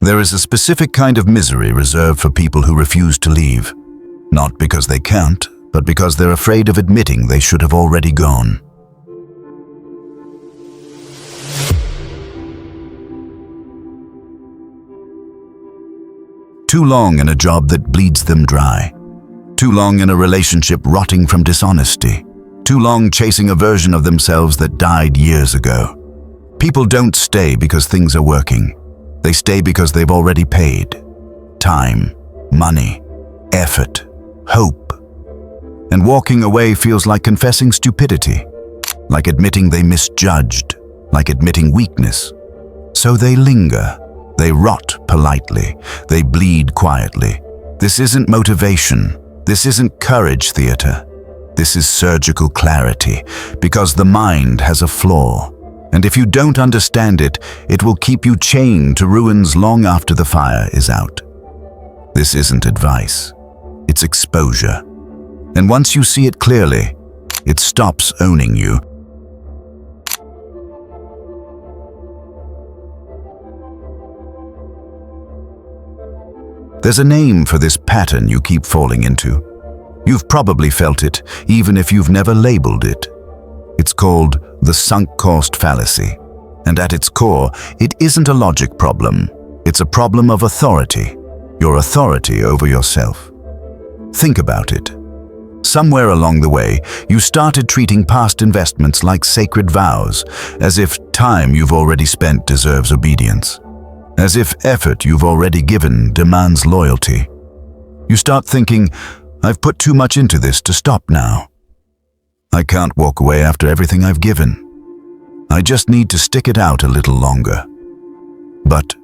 There is a specific kind of misery reserved for people who refuse to leave, not because they can't, but because they're afraid of admitting they should have already gone. Too long in a job that bleeds them dry. Too long in a relationship rotting from dishonesty. Too long chasing a version of themselves that died years ago. People don't stay because things are working. They stay because they've already paid. Time, money, effort, hope. And walking away feels like confessing stupidity, like admitting they misjudged, like admitting weakness. So they linger. They rot politely. They bleed quietly. This isn't motivation. This isn't courage theater. This is surgical clarity, because the mind has a flaw. And if you don't understand it, it will keep you chained to ruins long after the fire is out. This isn't advice. It's exposure. And once you see it clearly, it stops owning you. There's a name for this pattern you keep falling into. You've probably felt it, even if you've never labeled it. It's called the sunk cost fallacy. And at its core, it isn't a logic problem. It's a problem of authority. Your authority over yourself. Think about it. Somewhere along the way, you started treating past investments like sacred vows, as if time you've already spent deserves obedience. As if effort you've already given demands loyalty. You start thinking, I've put too much into this to stop now. I can't walk away after everything I've given. I just need to stick it out a little longer. But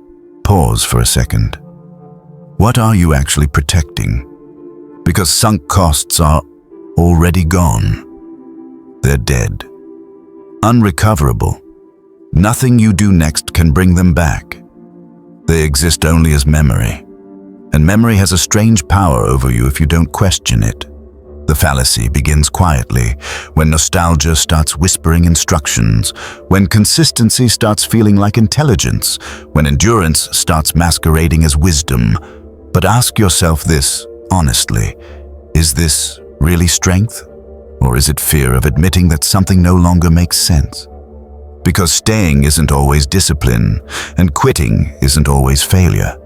pause for a second. What are you actually protecting? Because sunk costs are already gone. They're dead. Unrecoverable. Nothing you do next can bring them back. They exist only as memory. And memory has a strange power over you if you don't question it. The fallacy begins quietly, when nostalgia starts whispering instructions, when consistency starts feeling like intelligence, when endurance starts masquerading as wisdom. But ask yourself this, honestly, is this really strength? Or is it fear of admitting that something no longer makes sense? Because staying isn't always discipline, and quitting isn't always failure.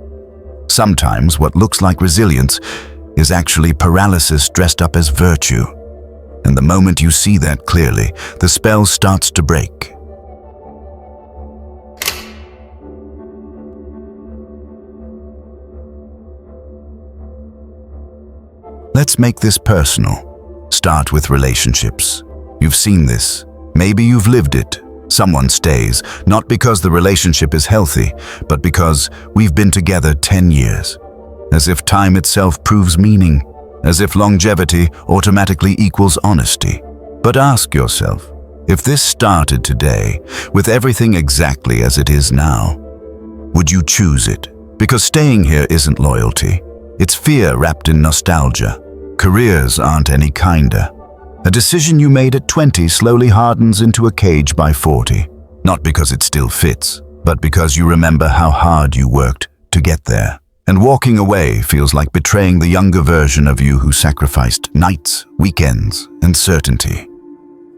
Sometimes what looks like resilience is actually paralysis dressed up as virtue. And the moment you see that clearly, the spell starts to break. Let's make this personal. Start with relationships. You've seen this. Maybe you've lived it. Someone stays, not because the relationship is healthy, but because we've been together 10 years. As if time itself proves meaning, as if longevity automatically equals honesty. But ask yourself, if this started today, with everything exactly as it is now, would you choose it? Because staying here isn't loyalty. It's fear wrapped in nostalgia. Careers aren't any kinder. A decision you made at 20 slowly hardens into a cage by 40. Not because it still fits, but because you remember how hard you worked to get there. And walking away feels like betraying the younger version of you who sacrificed nights, weekends, and certainty.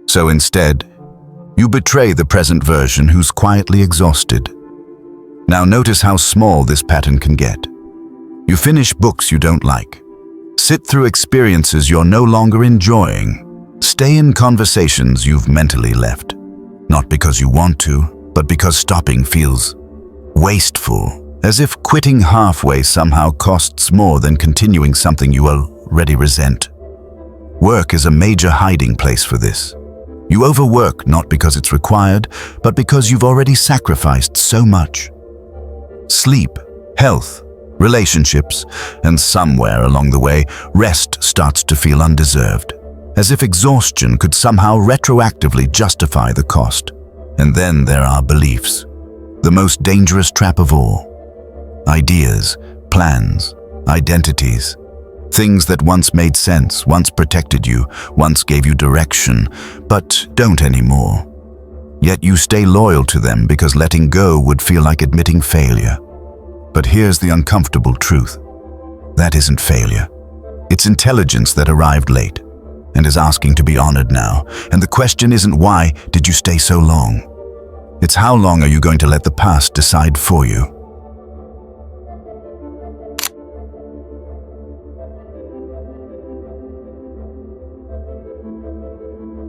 So instead, you betray the present version who's quietly exhausted. Now notice how small this pattern can get. You finish books you don't like. Sit through experiences you're no longer enjoying. Stay in conversations you've mentally left. Not because you want to, but because stopping feels wasteful. As if quitting halfway somehow costs more than continuing something you already resent. Work is a major hiding place for this. You overwork not because it's required, but because you've already sacrificed so much. Sleep, health, relationships, and somewhere along the way, rest starts to feel undeserved. As if exhaustion could somehow retroactively justify the cost. And then there are beliefs. The most dangerous trap of all. Ideas, plans, identities. Things that once made sense, once protected you, once gave you direction, but don't anymore. Yet you stay loyal to them because letting go would feel like admitting failure. But here's the uncomfortable truth. That isn't failure. It's intelligence that arrived late and is asking to be honored now. And the question isn't why did you stay so long? It's how long are you going to let the past decide for you?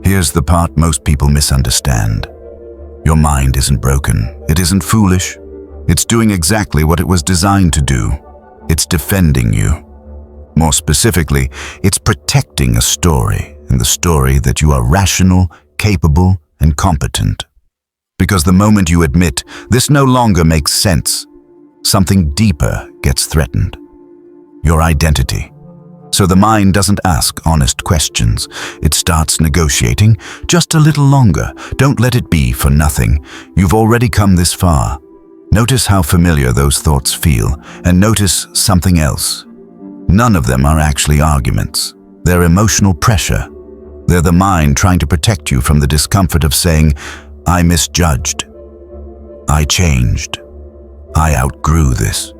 Here's the part most people misunderstand. Your mind isn't broken. It isn't foolish. It's doing exactly what it was designed to do. It's defending you. More specifically, it's protecting a story, and the story that you are rational, capable, and competent. Because the moment you admit this no longer makes sense, something deeper gets threatened. Your identity. So the mind doesn't ask honest questions. It starts negotiating just a little longer. Don't let it be for nothing. You've already come this far. Notice how familiar those thoughts feel, and notice something else. None of them are actually arguments. They're emotional pressure. They're the mind trying to protect you from the discomfort of saying, I misjudged. I changed. I outgrew this.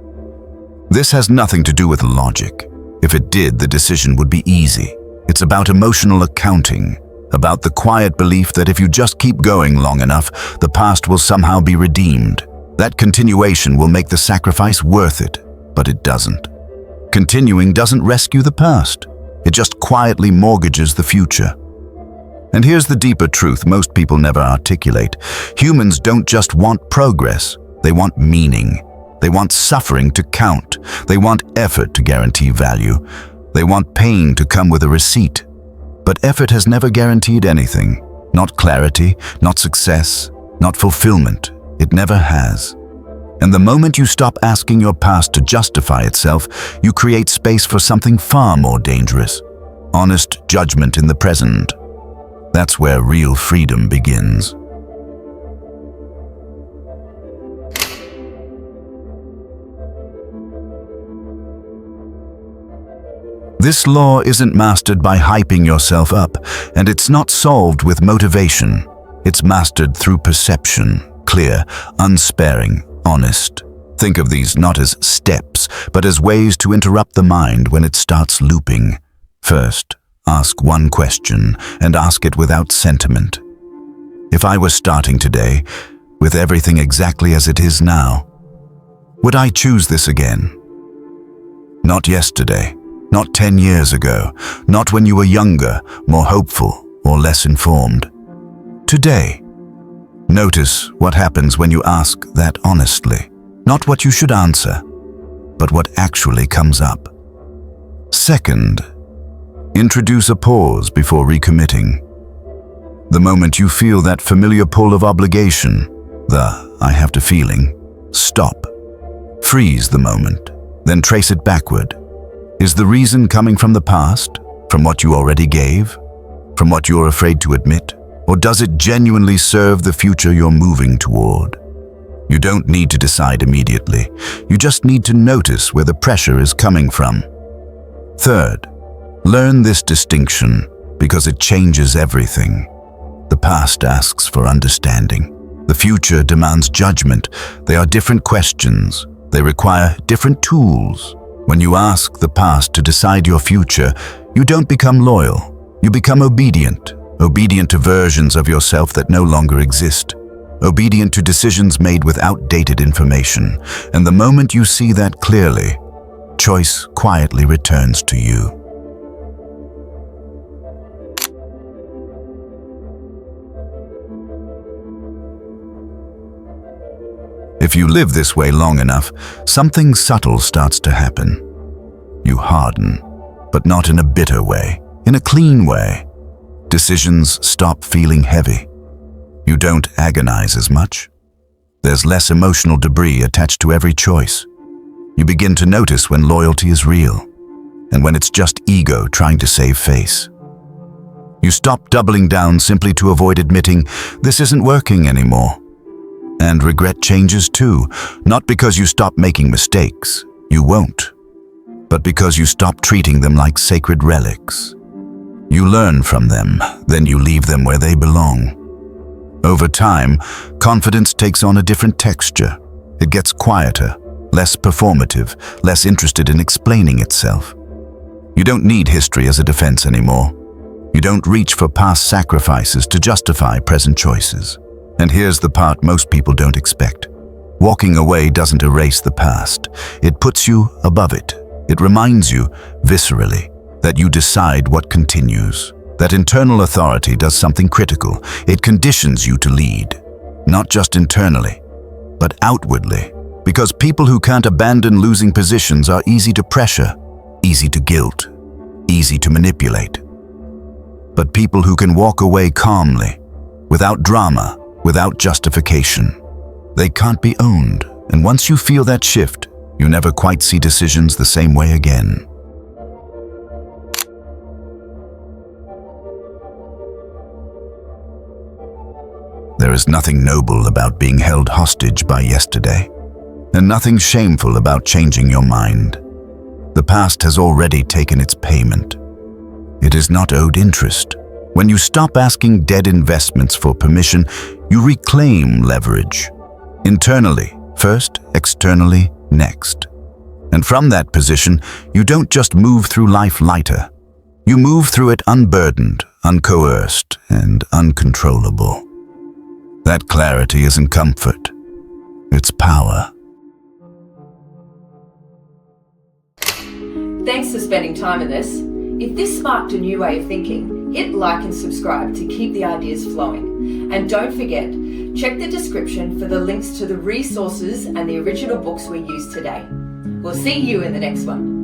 This has nothing to do with logic. If it did, the decision would be easy. It's about emotional accounting, about the quiet belief that if you just keep going long enough, the past will somehow be redeemed. That continuation will make the sacrifice worth it, but it doesn't. Continuing doesn't rescue the past. It just quietly mortgages the future. And here's the deeper truth most people never articulate. Humans don't just want progress. They want meaning. They want suffering to count. They want effort to guarantee value. They want pain to come with a receipt. But effort has never guaranteed anything. Not clarity, not success, not fulfillment. It never has. And the moment you stop asking your past to justify itself, you create space for something far more dangerous. Honest judgment in the present. That's where real freedom begins. This law isn't mastered by hyping yourself up, and it's not solved with motivation. It's mastered through perception, clear, unsparing, honest. Think of these not as steps, but as ways to interrupt the mind when it starts looping. First, ask one question, and ask it without sentiment. If I was starting today, with everything exactly as it is now, would I choose this again? Not yesterday. Not 10 years ago, not when you were younger, more hopeful, or less informed. Today. Notice what happens when you ask that honestly. Not what you should answer, but what actually comes up. Second, introduce a pause before recommitting. The moment you feel that familiar pull of obligation, the I have to feeling, stop. Freeze the moment, then trace it backward. Is the reason coming from the past, from what you already gave, from what you're afraid to admit, or does it genuinely serve the future you're moving toward? You don't need to decide immediately. You just need to notice where the pressure is coming from. Third, learn this distinction because it changes everything. The past asks for understanding. The future demands judgment. They are different questions. They require different tools. When you ask the past to decide your future, you don't become loyal. You become obedient. Obedient to versions of yourself that no longer exist. Obedient to decisions made with outdated information. And the moment you see that clearly, choice quietly returns to you. If you live this way long enough, something subtle starts to happen. You harden, but not in a bitter way, in a clean way. Decisions stop feeling heavy. You don't agonize as much. There's less emotional debris attached to every choice. You begin to notice when loyalty is real, and when it's just ego trying to save face. You stop doubling down simply to avoid admitting, this isn't working anymore. And regret changes too, not because you stop making mistakes, you won't, but because you stop treating them like sacred relics. You learn from them, then you leave them where they belong. Over time, confidence takes on a different texture. It gets quieter, less performative, less interested in explaining itself. You don't need history as a defense anymore. You don't reach for past sacrifices to justify present choices. And here's the part most people don't expect. Walking away doesn't erase the past. It puts you above it. It reminds you, viscerally, that you decide what continues. That internal authority does something critical. It conditions you to lead, not just internally, but outwardly. Because people who can't abandon losing positions are easy to pressure, easy to guilt, easy to manipulate. But people who can walk away calmly, without drama, without justification, they can't be owned. And once you feel that shift, you never quite see decisions the same way again. There is nothing noble about being held hostage by yesterday, and nothing shameful about changing your mind. The past has already taken its payment. It is not owed interest. When you stop asking dead investments for permission, you reclaim leverage. Internally first, externally next. And from that position, you don't just move through life lighter. You move through it unburdened, uncoerced, and uncontrollable. That clarity isn't comfort, it's power. Thanks for spending time with us. If this sparked a new way of thinking, hit like and subscribe to keep the ideas flowing. And don't forget, check the description for the links to the resources and the original books we used today. We'll see you in the next one.